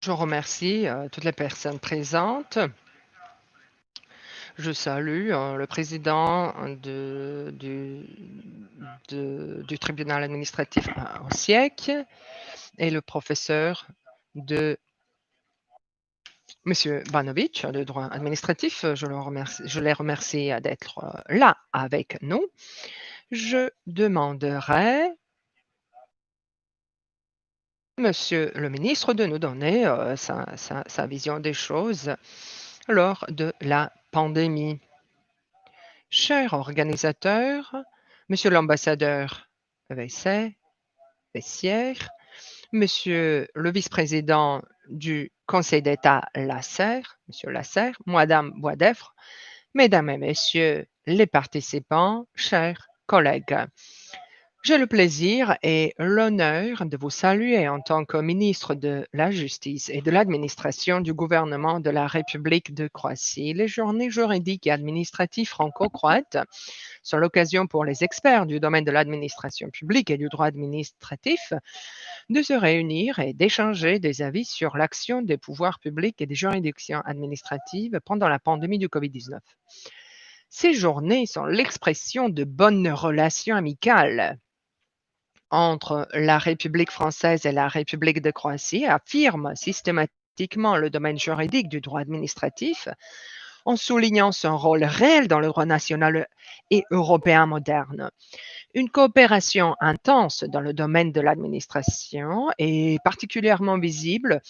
Je remercie toutes les personnes présentes. Je salue le président du tribunal administratif au siècle et le professeur de Monsieur Banovic de droit administratif. Je les remercie d'être là avec nous. Je demanderai Monsieur le ministre de nous donner sa vision des choses lors de la pandémie. Cher organisateur, Monsieur l'ambassadeur Vessière, Monsieur le vice-président du Conseil d'État Lasserre, Monsieur Lasserre, Madame Boisdeffre, Mesdames et Messieurs les participants, chers collègues. J'ai le plaisir et l'honneur de vous saluer en tant que ministre de la Justice et de l'administration du gouvernement de la République de Croatie. Les journées juridiques et administratives franco-croates sont l'occasion pour les experts du domaine de l'administration publique et du droit administratif de se réunir et d'échanger des avis sur l'action des pouvoirs publics et des juridictions administratives pendant la pandémie du COVID-19. Ces journées sont l'expression de bonnes relations amicales entre la République française et la République de Croatie, affirment systématiquement le domaine juridique du droit administratif en soulignant son rôle réel dans le droit national et européen moderne. Une coopération intense dans le domaine de l'administration est particulièrement visible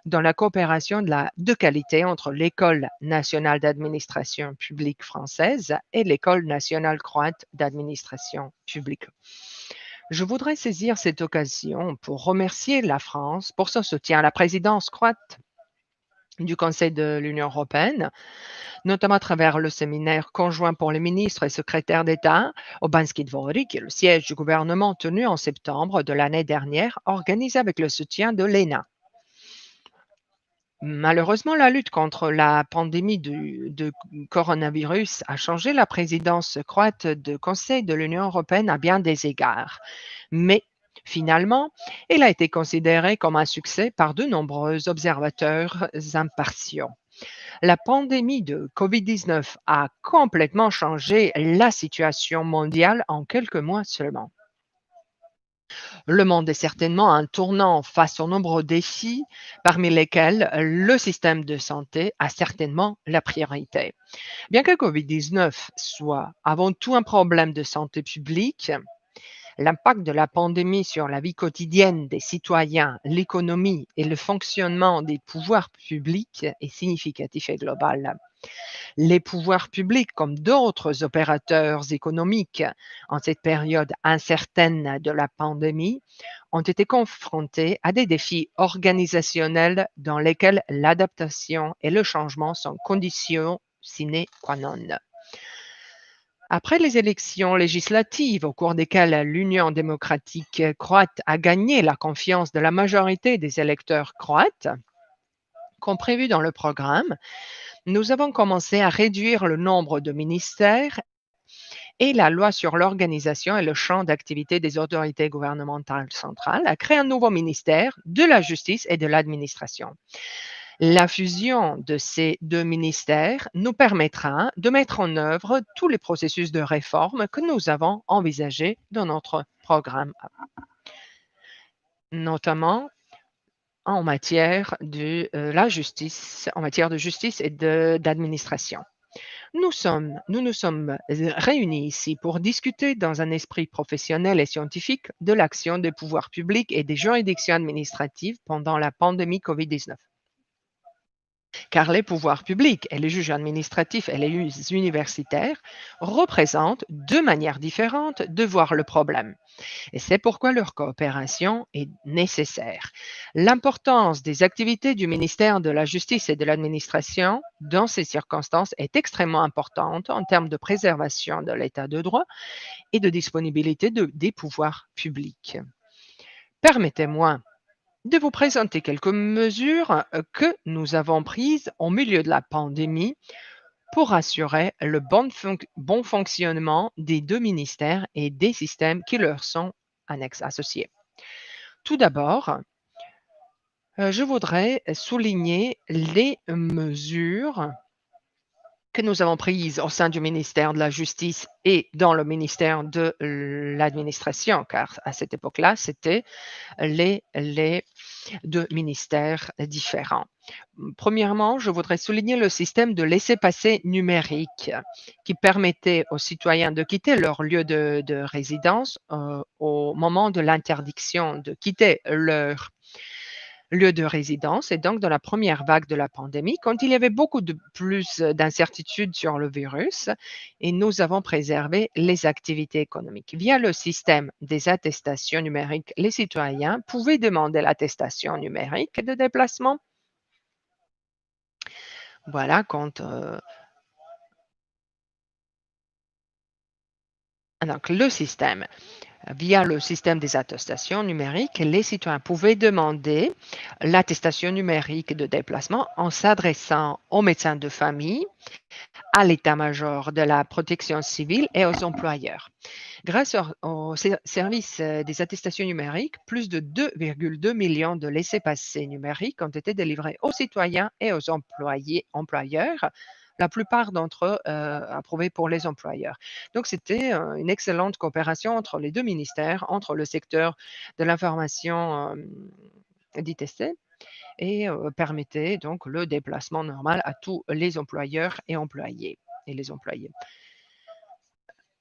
dans la coopération de qualité entre l'École nationale d'administration publique française et l'École nationale croate d'administration publique. Je voudrais saisir cette occasion pour remercier la France pour son soutien à la présidence croate du Conseil de l'Union européenne, notamment à travers le séminaire conjoint pour les ministres et secrétaires d'État au Banski Dvori, qui est le siège du gouvernement tenu en septembre de l'année dernière, organisé avec le soutien de l'ENA. Malheureusement, la lutte contre la pandémie de coronavirus a changé la présidence croate du Conseil de l'Union européenne à bien des égards. Mais finalement, elle a été considérée comme un succès par de nombreux observateurs impartiaux. La pandémie de COVID-19 a complètement changé la situation mondiale en quelques mois seulement. Le monde est certainement à un tournant face aux nombreux défis, parmi lesquels le système de santé a certainement la priorité. Bien que COVID-19 soit avant tout un problème de santé publique, l'impact de la pandémie sur la vie quotidienne des citoyens, l'économie et le fonctionnement des pouvoirs publics est significatif et global. Les pouvoirs publics, comme d'autres opérateurs économiques en cette période incertaine de la pandémie, ont été confrontés à des défis organisationnels dans lesquels l'adaptation et le changement sont conditions sine qua non. Après les élections législatives au cours desquelles l'Union démocratique croate a gagné la confiance de la majorité des électeurs croates, comme prévu dans le programme, nous avons commencé à réduire le nombre de ministères et la loi sur l'organisation et le champ d'activité des autorités gouvernementales centrales a créé un nouveau ministère de la justice et de l'administration. La fusion de ces deux ministères nous permettra de mettre en œuvre tous les processus de réforme que nous avons envisagés dans notre programme, notamment en matière de la justice, en matière de justice et d'administration. Nous nous sommes réunis ici pour discuter dans un esprit professionnel et scientifique de l'action des pouvoirs publics et des juridictions administratives pendant la pandémie COVID-19. Car les pouvoirs publics et les juges administratifs et les universitaires représentent deux manières différentes de voir le problème. Et c'est pourquoi leur coopération est nécessaire. L'importance des activités du ministère de la Justice et de l'Administration dans ces circonstances est extrêmement importante en termes de préservation de l'état de droit et de disponibilité des pouvoirs publics. Permettez-moi de vous présenter quelques mesures que nous avons prises au milieu de la pandémie pour assurer le bon fonctionnement des deux ministères et des systèmes qui leur sont associés. Tout d'abord, Je voudrais souligner les mesures que nous avons prises au sein du ministère de la Justice et dans le ministère de l'Administration, car à cette époque-là, c'était les 2 ministères différents. Premièrement, je voudrais souligner le système de laissez-passer numérique qui permettait aux citoyens de quitter leur lieu de résidence, au moment de l'interdiction de quitter leur lieu de résidence et donc dans la première vague de la pandémie, quand il y avait beaucoup de plus d'incertitudes sur le virus et nous avons préservé les activités économiques. Via le système des attestations numériques, les citoyens pouvaient demander l'attestation numérique de déplacement. Voilà, donc le système via le système des attestations numériques, les citoyens pouvaient demander l'attestation numérique de déplacement en s'adressant au médecin de famille, à l'état-major de la protection civile et aux employeurs. Grâce au service des attestations numériques, plus de 2,2 millions de laissez-passer numériques ont été délivrés aux citoyens et aux employeurs, la plupart d'entre eux approuvés pour les employeurs. Donc, c'était une excellente coopération entre les deux ministères, entre le secteur de l'information d'ITC et permettait donc le déplacement normal à tous les employeurs et employés et les employés.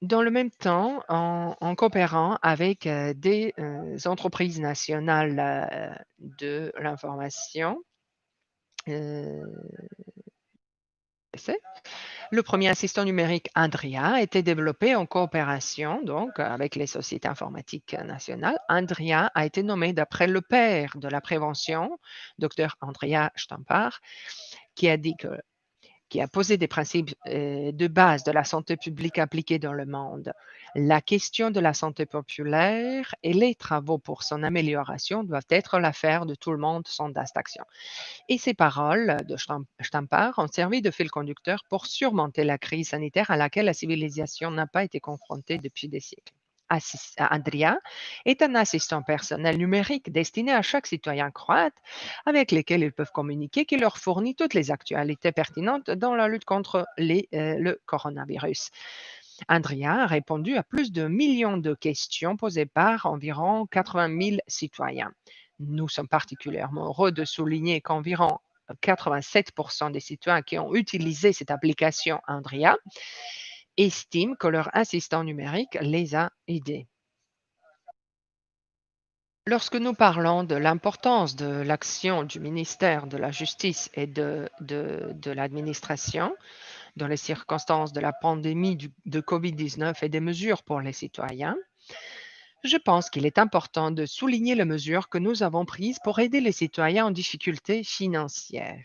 Dans le même temps, en coopérant avec des entreprises nationales de l'information, euh, le premier assistant numérique Andrea a été développé en coopération donc avec les sociétés informatiques nationales. Andrea a été nommé d'après le père de la prévention, Dr Andrea Stampar, qui a dit que qui a posé des principes de base de la santé publique appliquée dans le monde. La question de la santé populaire et les travaux pour son amélioration doivent être l'affaire de tout le monde sans distinction. Et ces paroles de Stampar ont servi de fil conducteur pour surmonter la crise sanitaire à laquelle la civilisation n'a pas été confrontée depuis des siècles. Andrea est un assistant personnel numérique destiné à chaque citoyen croate avec lesquels ils peuvent communiquer, qui leur fournit toutes les actualités pertinentes dans la lutte contre le coronavirus. Andrea a répondu à plus de millions de questions posées par environ 80 000 citoyens. Nous sommes particulièrement heureux de souligner qu'environ 87% des citoyens qui ont utilisé cette application Andrea estiment que leur assistant numérique les a aidés. Lorsque nous parlons de l'importance de l'action du ministère de la Justice et de l'administration dans les circonstances de la pandémie de COVID-19 et des mesures pour les citoyens, je pense qu'il est important de souligner les mesures que nous avons prises pour aider les citoyens en difficulté financière.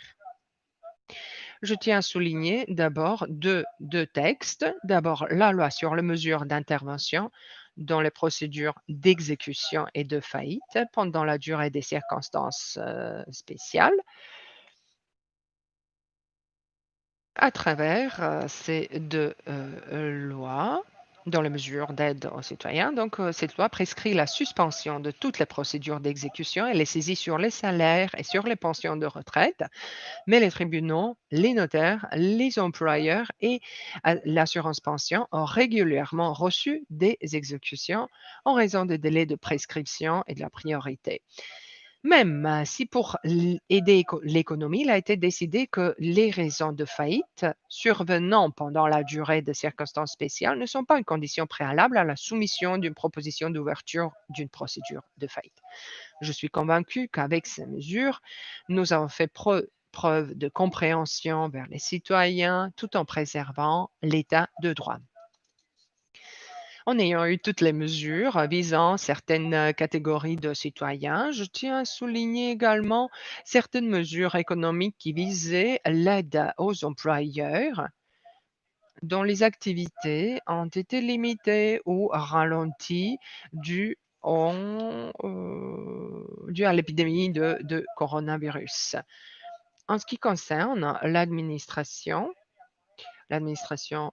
Je tiens à souligner d'abord deux textes. D'abord, la loi sur les mesures d'intervention dans les procédures d'exécution et de faillite pendant la durée des circonstances spéciales. À travers ces deux lois, dans les mesures d'aide aux citoyens, donc cette loi prescrit la suspension de toutes les procédures d'exécution et les saisies sur les salaires et sur les pensions de retraite, mais les tribunaux, les notaires, les employeurs et l'assurance pension ont régulièrement reçu des exécutions en raison des délais de prescription et de la priorité. Même si pour aider l'économie, il a été décidé que les raisons de faillite survenant pendant la durée de circonstances spéciales ne sont pas une condition préalable à la soumission d'une proposition d'ouverture d'une procédure de faillite. Je suis convaincu qu'avec ces mesures, nous avons fait preuve de compréhension vers les citoyens tout en préservant l'état de droit. En ayant eu toutes les mesures visant certaines catégories de citoyens, je tiens à souligner également certaines mesures économiques qui visaient l'aide aux employeurs dont les activités ont été limitées ou ralenties dues dû à l'épidémie de coronavirus. En ce qui concerne l'administration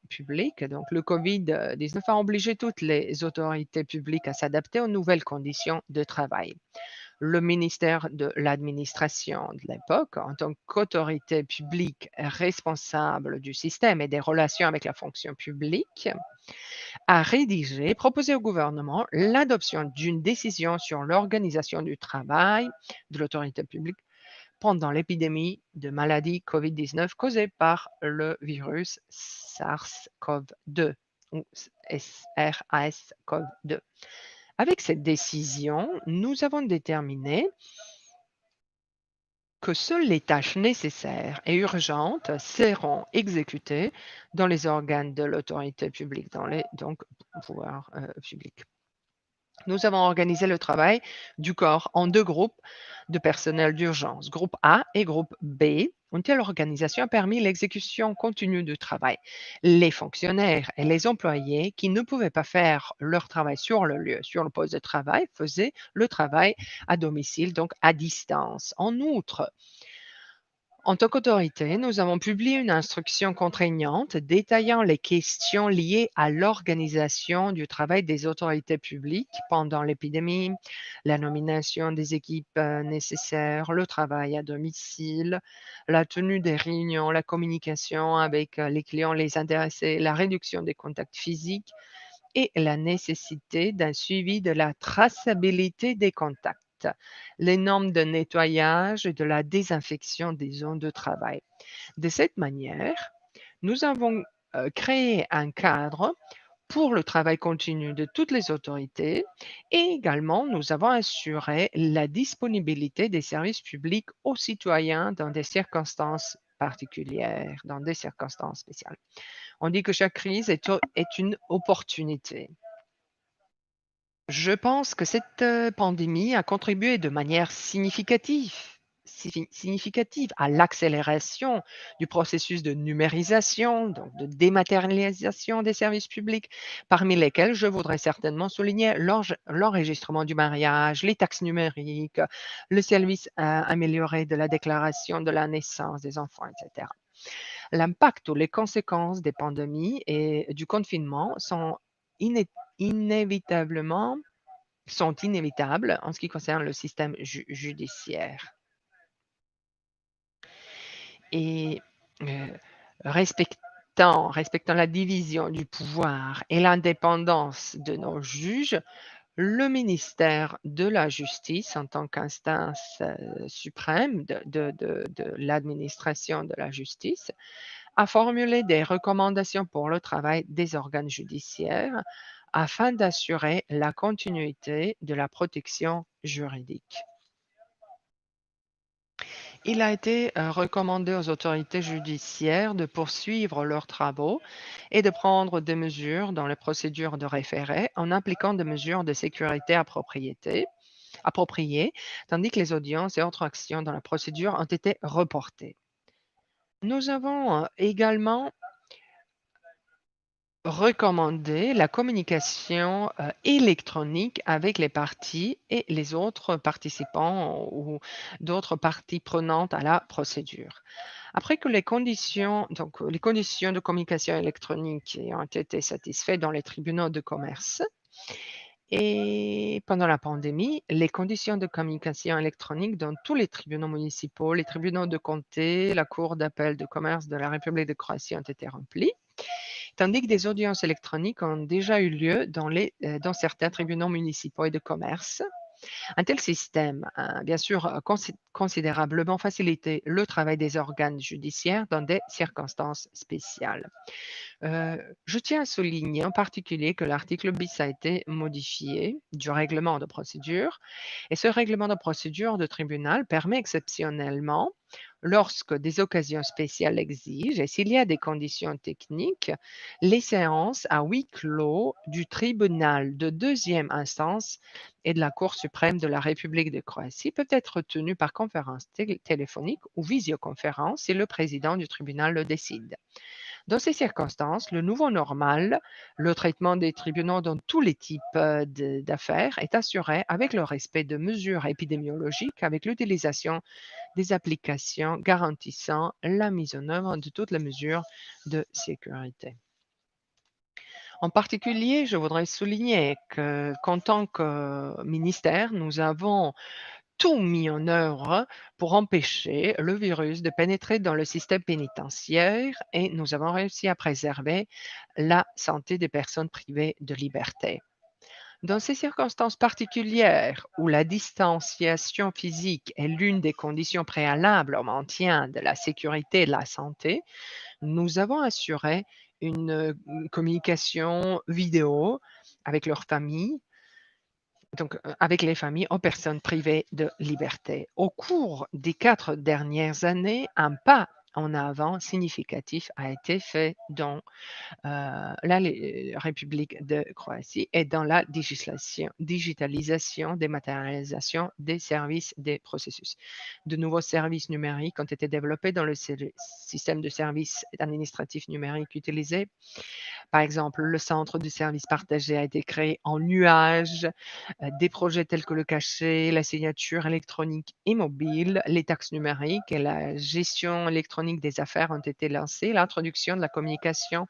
publique. Donc, le COVID-19 a obligé toutes les autorités publiques à s'adapter aux nouvelles conditions de travail. Le ministère de l'Administration de l'époque, en tant qu'autorité publique responsable du système et des relations avec la fonction publique, a rédigé, proposé au gouvernement l'adoption d'une décision sur l'organisation du travail de l'autorité publique pendant l'épidémie de maladie COVID-19 causée par le virus SARS-CoV-2 ou SRAS-CoV-2. Avec cette décision, nous avons déterminé que seules les tâches nécessaires et urgentes seront exécutées dans les organes de l'autorité publique, dans les donc pouvoirs publics. Nous avons organisé le travail du corps en deux groupes de personnel d'urgence, groupe A et groupe B. Une telle organisation a permis l'exécution continue du travail. Les fonctionnaires et les employés qui ne pouvaient pas faire leur travail sur le lieu, sur le poste de travail, faisaient le travail à domicile, donc à distance. En outre, en tant qu'autorité, nous avons publié une instruction contraignante détaillant les questions liées à l'organisation du travail des autorités publiques pendant l'épidémie, la nomination des équipes nécessaires, le travail à domicile, la tenue des réunions, la communication avec les clients, les intéressés, la réduction des contacts physiques et la nécessité d'un suivi de la traçabilité des contacts, les normes de nettoyage et de la désinfection des zones de travail. De cette manière, nous avons créé un cadre pour le travail continu de toutes les autorités et également nous avons assuré la disponibilité des services publics aux citoyens dans des circonstances particulières, dans des circonstances spéciales. On dit que chaque crise est une opportunité. Je pense que cette, pandémie a contribué de manière significative à l'accélération du processus de numérisation, donc de dématérialisation des services publics, parmi lesquels je voudrais certainement souligner l'enregistrement du mariage, les taxes numériques, le service, amélioré de la déclaration de la naissance des enfants, et cetera. L'impact ou les conséquences des pandémies et du confinement inévitablement sont inévitables en ce qui concerne le système judiciaire. Et respectant la division du pouvoir et l'indépendance de nos juges, le ministère de la Justice, en tant qu'instance suprême de l'administration de la justice, a formulé des recommandations pour le travail des organes judiciaires afin d'assurer la continuité de la protection juridique. Il a été recommandé aux autorités judiciaires de poursuivre leurs travaux et de prendre des mesures dans les procédures de référé en appliquant des mesures de sécurité appropriées, tandis que les audiences et autres actions dans la procédure ont été reportées. Nous avons également recommander la communication, électronique avec les parties et les autres participants ou d'autres parties prenantes à la procédure. Après que les conditions de communication électronique ont été satisfaites dans les tribunaux de commerce et pendant la pandémie, les conditions de communication électronique dans tous les tribunaux municipaux, les tribunaux de comté, la cour d'appel de commerce de la République de Croatie ont été remplies. Tandis que des audiences électroniques ont déjà eu lieu dans certains tribunaux municipaux et de commerce. Un tel système a bien sûr considérablement facilité le travail des organes judiciaires dans des circonstances spéciales. Je tiens à souligner en particulier que l'article bis a été modifié du règlement de procédure et ce règlement de procédure de tribunal permet exceptionnellement, lorsque des occasions spéciales l'exigent et s'il y a des conditions techniques, les séances à huis clos du tribunal de deuxième instance et de la Cour suprême de la République de Croatie peuvent être tenues par conférence téléphonique ou visioconférence si le président du tribunal le décide. Dans ces circonstances, le nouveau normal, le traitement des tribunaux dans tous les types d'affaires est assuré avec le respect de mesures épidémiologiques, avec l'utilisation des applications garantissant la mise en œuvre de toutes les mesures de sécurité. En particulier, je voudrais souligner qu'en tant que ministère, nous avons tout mis en œuvre pour empêcher le virus de pénétrer dans le système pénitentiaire et nous avons réussi à préserver la santé des personnes privées de liberté. Dans ces circonstances particulières où la distanciation physique est l'une des conditions préalables au maintien de la sécurité et de la santé, nous avons assuré une communication vidéo avec leurs familles, avec les familles aux personnes privées de liberté. Au cours des 4 dernières années, un pas en avant significatif a été fait dans République de Croatie et dans la digitalisation, dématérialisation des services, des processus. De nouveaux services numériques ont été développés dans le système de services administratifs numériques utilisé. Par exemple, le centre de services partagés a été créé en nuage. Des projets tels que le cachet, la signature électronique et mobile, les taxes numériques et la gestion électronique des affaires ont été lancés. L'introduction de la communication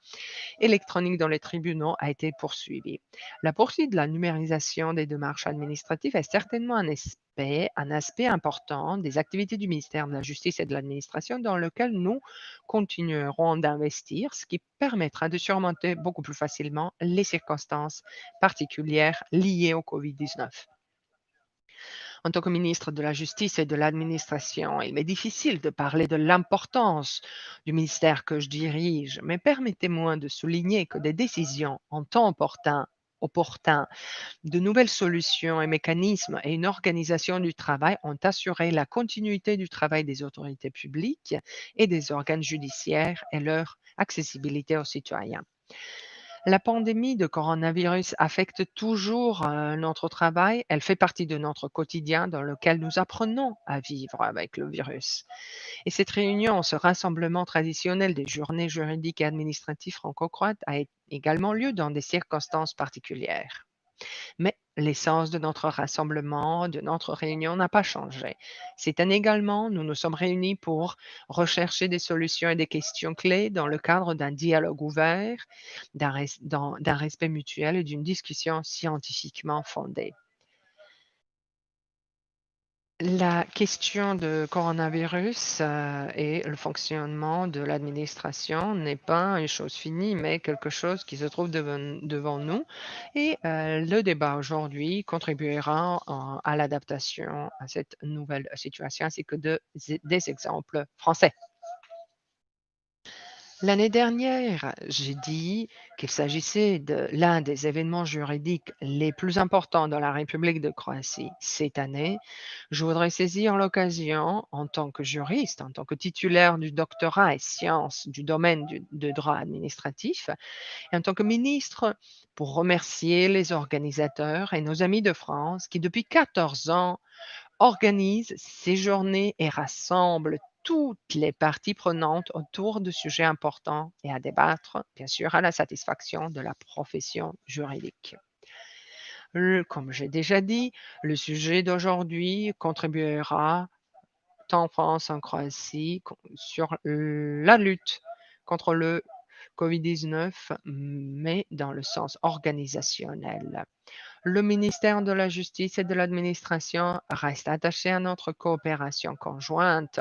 électronique dans les tribunaux a été poursuivie. La poursuite de la numérisation des démarches administratives est certainement un aspect important des activités du ministère de la Justice et de l'Administration dans lequel nous continuerons d'investir, ce qui permettra de surmonter beaucoup plus facilement les circonstances particulières liées au COVID-19. En tant que ministre de la Justice et de l'Administration, il m'est difficile de parler de l'importance du ministère que je dirige, mais permettez-moi de souligner que des décisions en temps opportun, de nouvelles solutions et mécanismes et une organisation du travail ont assuré la continuité du travail des autorités publiques et des organes judiciaires et leur accessibilité aux citoyens. La pandémie de coronavirus affecte toujours notre travail. Elle fait partie de notre quotidien dans lequel nous apprenons à vivre avec le virus. Et cette réunion, ce rassemblement traditionnel des journées juridiques et administratives franco-croates a également lieu dans des circonstances particulières. Mais l'essence de notre rassemblement, de notre réunion n'a pas changé. Cette année également, nous nous sommes réunis pour rechercher des solutions et des questions clés dans le cadre d'un dialogue ouvert, d'un respect mutuel et d'une discussion scientifiquement fondée. La question de coronavirus, et le fonctionnement de l'administration n'est pas une chose finie, mais quelque chose qui se trouve devant nous et le débat aujourd'hui contribuera à l'adaptation à cette nouvelle situation ainsi que des exemples français. L'année dernière, j'ai dit qu'il s'agissait de l'un des événements juridiques les plus importants dans la République de Croatie. Cette année, je voudrais saisir l'occasion, en tant que juriste, en tant que titulaire du doctorat et sciences du domaine de droit administratif, et en tant que ministre, pour remercier les organisateurs et nos amis de France qui, depuis 14 ans, organise ces journées et rassemble toutes les parties prenantes autour de sujets importants et à débattre, bien sûr, à la satisfaction de la profession juridique. Comme j'ai déjà dit, le sujet d'aujourd'hui contribuera tant en France qu'en Croatie sur la lutte contre le COVID-19, mais dans le sens organisationnel. Le ministère de la Justice et de l'Administration reste attaché à notre coopération conjointe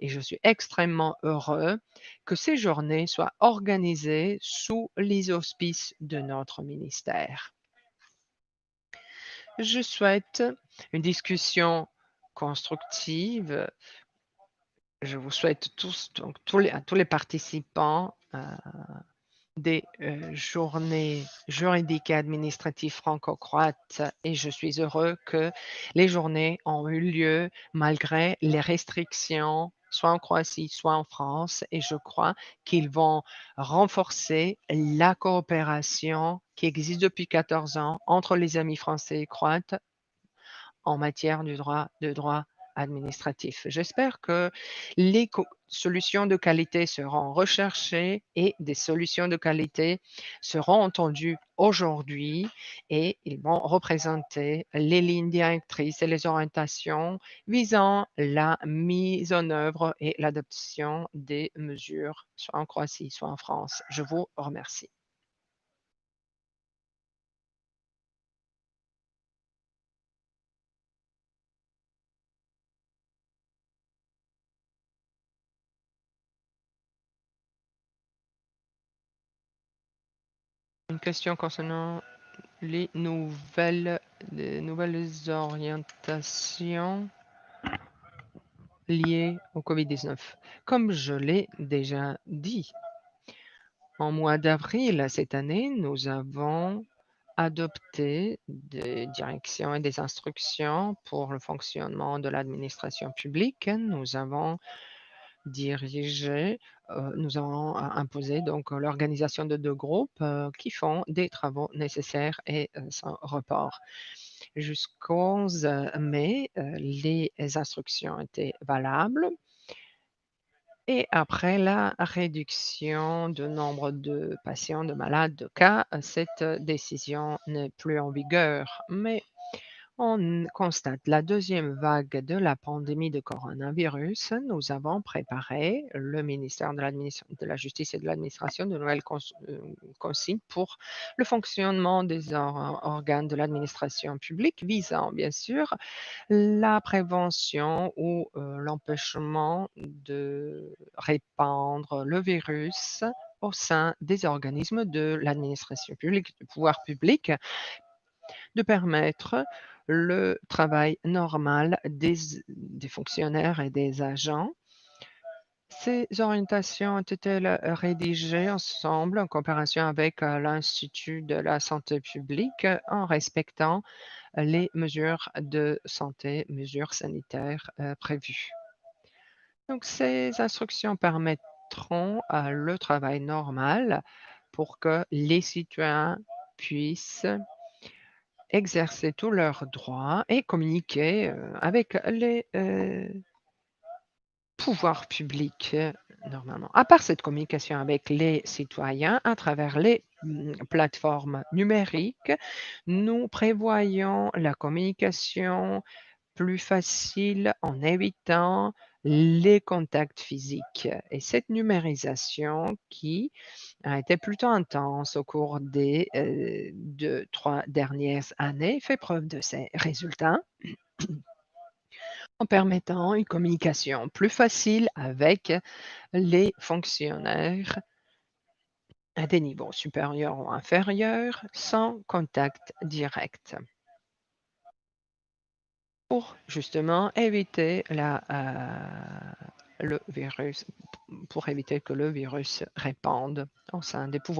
et je suis extrêmement heureux que ces journées soient organisées sous les auspices de notre ministère. Je souhaite une discussion constructive. Je vous souhaite tous, donc à tous les participants, des journées juridiques et administratives franco-croates et je suis heureux que les journées ont eu lieu malgré les restrictions, soit en Croatie, soit en France et je crois qu'ils vont renforcer la coopération qui existe depuis 14 ans entre les amis français et croates en matière de droit administratif. J'espère que les solutions de qualité seront recherchées et des solutions de qualité seront entendues aujourd'hui et ils vont représenter les lignes directrices et les orientations visant la mise en œuvre et l'adoption des mesures, soit en Croatie, soit en France. Je vous remercie. Une question concernant les nouvelles orientations liées au COVID-19. Comme je l'ai déjà dit, en mois d'avril cette année, nous avons adopté des directions et des instructions pour le fonctionnement de l'administration publique. Nous avons nous avons imposé donc l'organisation de 2 groupes, qui font des travaux nécessaires et sans report. Jusqu'au 11 mai, les instructions étaient valables et après la réduction du nombre de patients, de malades, de cas, cette décision n'est plus en vigueur. Mais on constate la deuxième vague de la pandémie de coronavirus. Nous avons préparé, le ministère de la Justice et de l'Administration, de nouvelles consignes pour le fonctionnement des organes de l'administration publique visant, bien sûr, la prévention ou l'empêchement de répandre le virus au sein des organismes de l'administration publique, du pouvoir public, de permettre le travail normal des fonctionnaires et des agents. Ces orientations ont été rédigées ensemble en coopération avec l'Institut de la santé publique en respectant les mesures de santé, mesures sanitaires prévues. Donc, ces instructions permettront le travail normal pour que les citoyens puissent exercer tous leurs droits et communiquer avec les pouvoirs publics normalement. À part cette communication avec les citoyens à travers les plateformes numériques, nous prévoyons la communication plus facile en évitant les contacts physiques. Et cette numérisation qui a été plutôt intense au cours des 2-3 dernières années fait preuve de ses résultats en permettant une communication plus facile avec les fonctionnaires à des niveaux supérieurs ou inférieurs sans contact direct. Pour justement éviter le virus, pour éviter que le virus répande au sein des pouvoirs